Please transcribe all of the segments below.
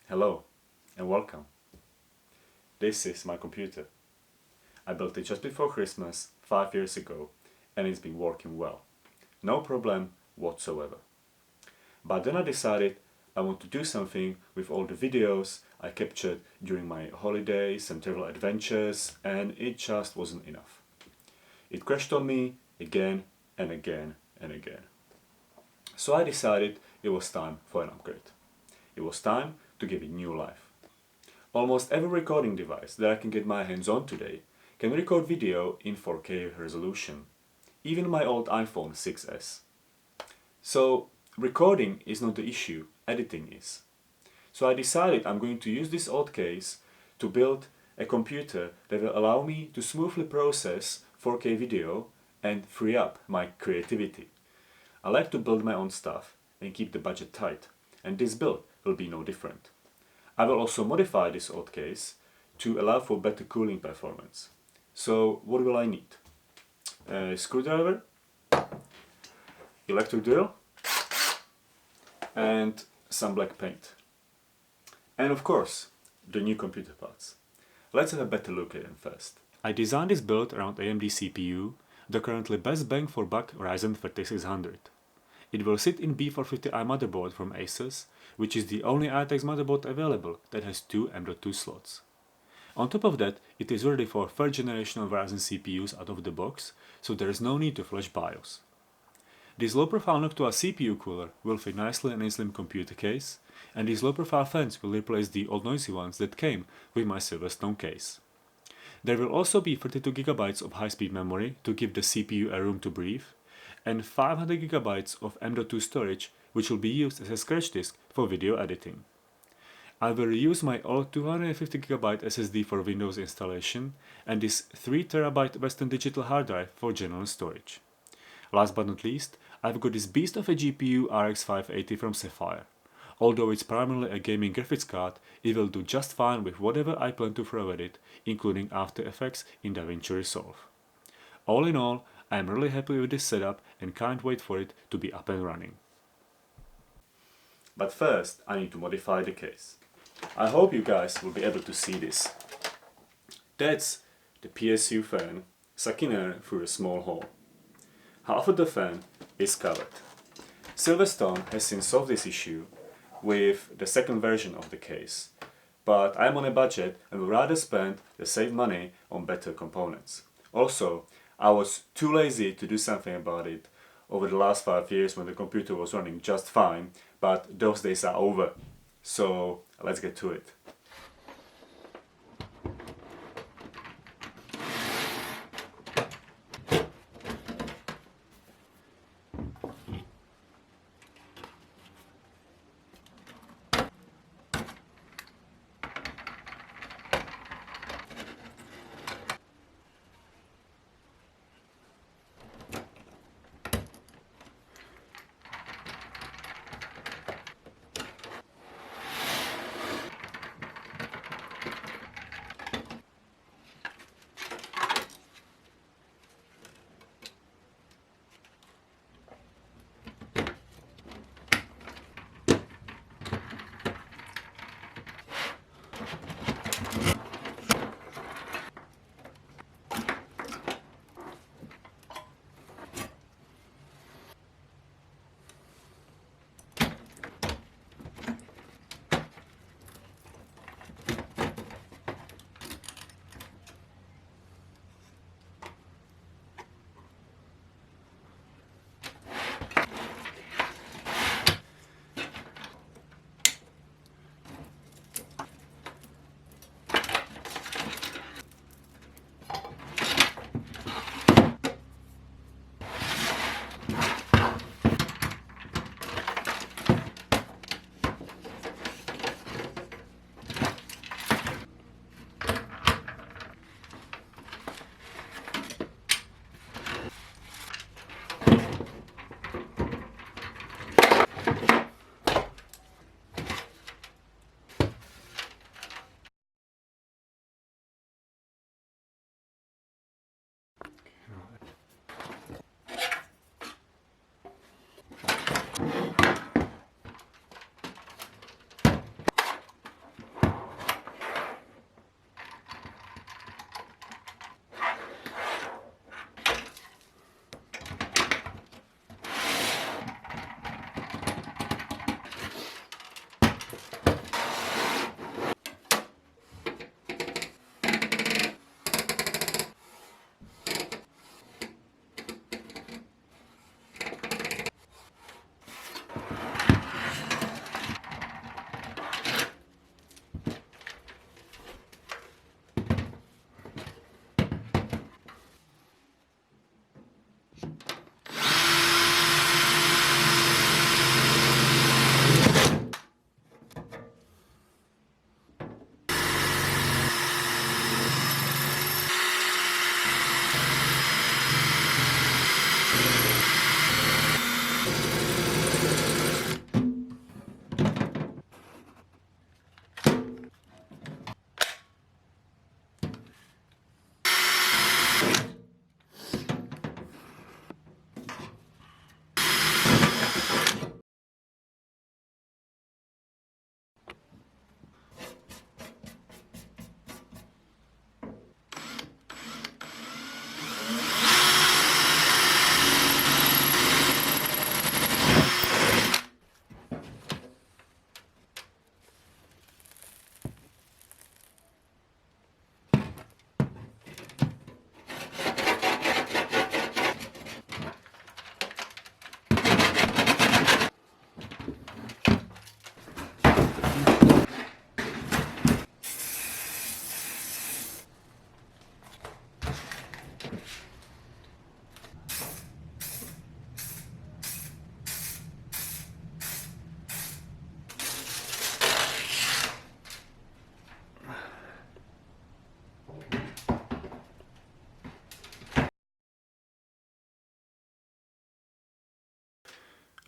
Hello and welcome. This is my computer. I built it just before Christmas 5 years ago and it's been working well. No problem whatsoever. But then I decided I want to do something with all the videos I captured during my holidays and travel adventures, and it just wasn't enough. It crashed on me again and again and again. So I decided it was time for an upgrade. It was time to give it new life. Almost every recording device that I can get my hands on today can record video in 4K resolution, even my old iPhone 6s. So recording is not the issue, editing is. So I decided I'm going to use this old case to build a computer that will allow me to smoothly process 4K video and free up my creativity. I like to build my own stuff and keep the budget tight, and this build will be no different. I will also modify this old case to allow for better cooling performance. So what will I need? A screwdriver, electric drill, and some black paint. And of course, the new computer parts. Let's have a better look at them first. I designed this build around AMD CPU, the currently best bang for buck Ryzen 3600. It will sit in B450i motherboard from Asus, which is the only ITX motherboard available that has two M.2 slots. On top of that, it is ready for 3rd generation of Ryzen CPUs out of the box, so there is no need to flash BIOS. This low-profile Noctua CPU cooler will fit nicely in a slim computer case, and these low-profile fans will replace the old noisy ones that came with my Silverstone case. There will also be 32GB of high-speed memory to give the CPU a room to breathe, and 500GB of M.2 storage, which will be used as a scratch disk for video editing. I will reuse my old 250GB SSD for Windows installation and this 3TB Western Digital hard drive for general storage. Last but not least, I've got this beast of a GPU RX 580 from Sapphire. Although it's primarily a gaming graphics card, it will do just fine with whatever I plan to throw at it, including After Effects in DaVinci Resolve. All in all, I am really happy with this setup and can't wait for it to be up and running. But first, I need to modify the case. I hope you guys will be able to see this. That's the PSU fan sucking air through a small hole. Half of the fan is covered. Silverstone has since solved this issue with the second version of the case, but I'm on a budget and would rather spend the saved money on better components. Also, I was too lazy to do something about it over the last 5 years when the computer was running just fine, but those days are over. So let's get to it.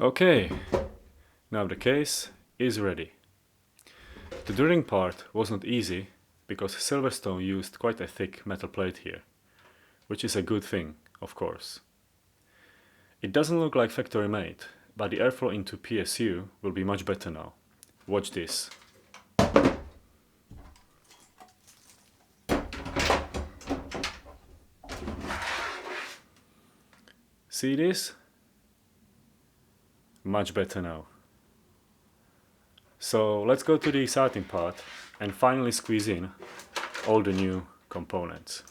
Okay, now the case is ready. The drilling part was not easy because Silverstone used quite a thick metal plate here, which is a good thing, of course. It doesn't look like factory made, but the airflow into PSU will be much better now. Watch this. See this? Much better now. So let's go to the exciting part and finally squeeze in all the new components.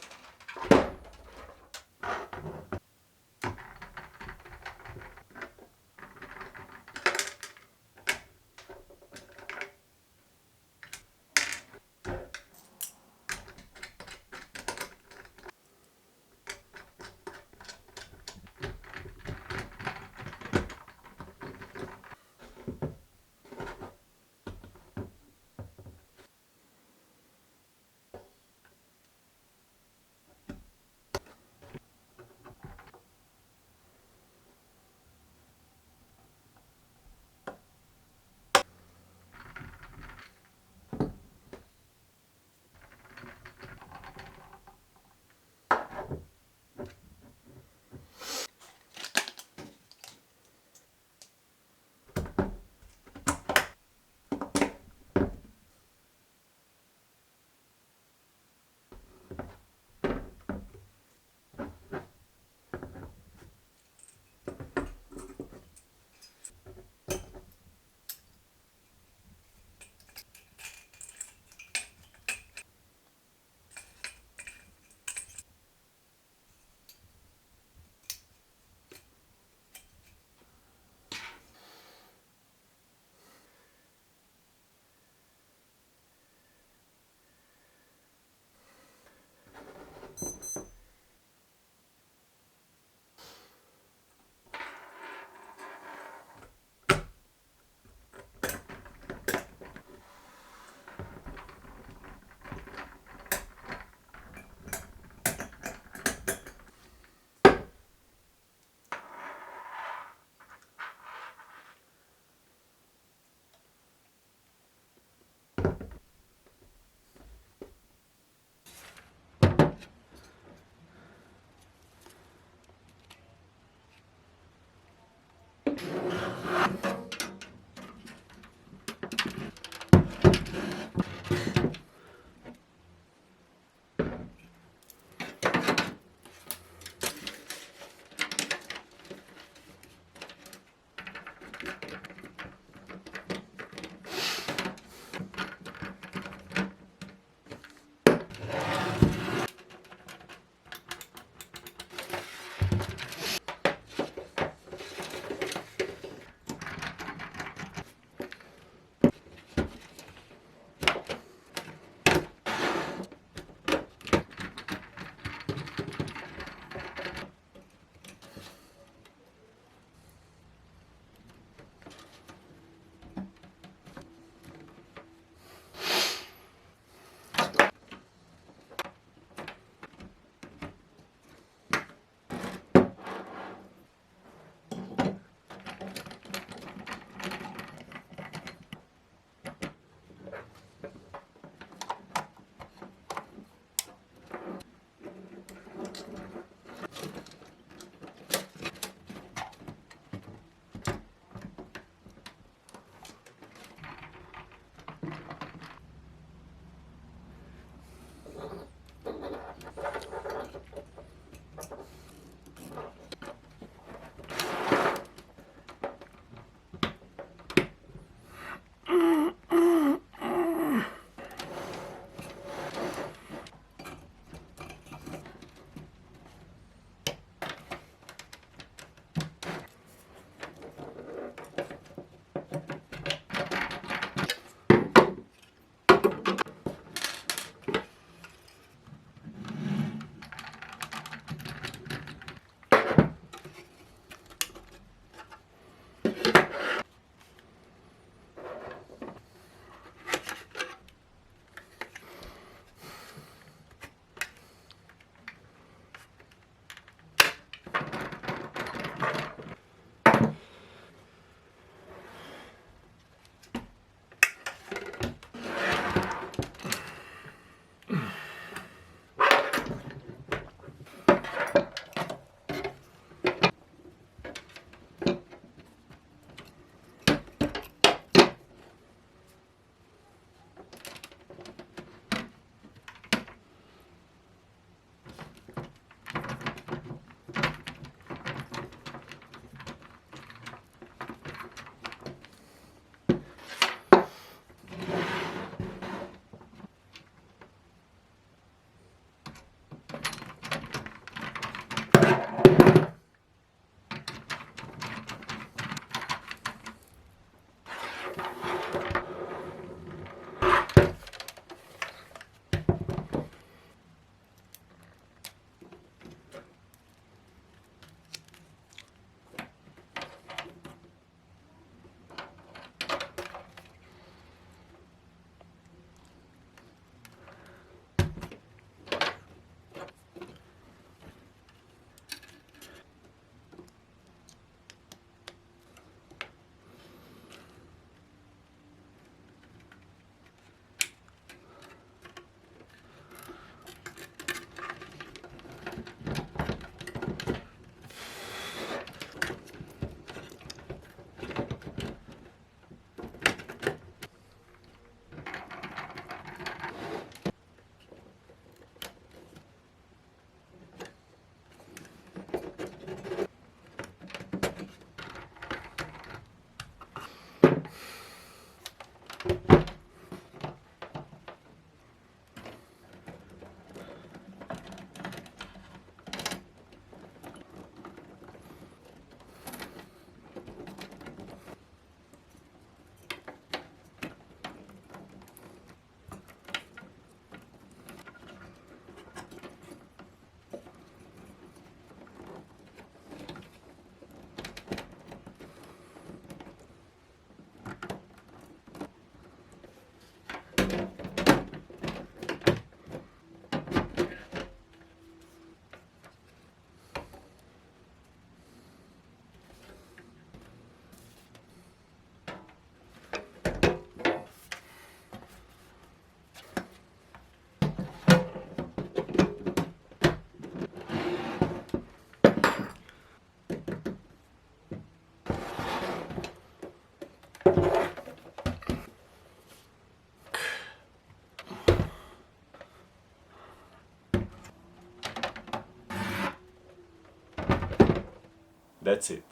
That's it.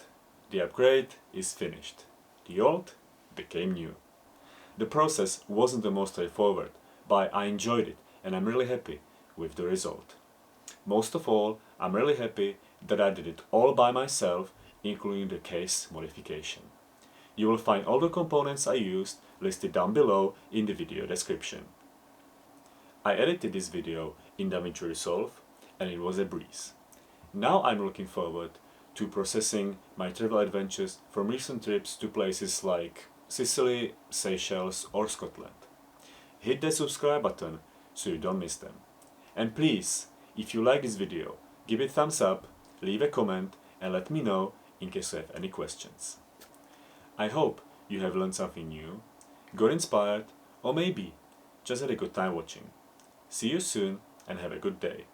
The upgrade is finished. The old became new. The process wasn't the most straightforward, but I enjoyed it and I'm really happy with the result. Most of all, I'm really happy that I did it all by myself, including the case modification. You will find all the components I used listed down below in the video description. I edited this video in DaVinci Resolve and it was a breeze. Now I'm looking forward to processing my travel adventures from recent trips to places like Sicily, Seychelles or Scotland. Hit the subscribe button so you don't miss them. And please, if you like this video, give it a thumbs up, leave a comment and let me know in case you have any questions. I hope you have learned something new, got inspired, or maybe just had a good time watching. See you soon and have a good day.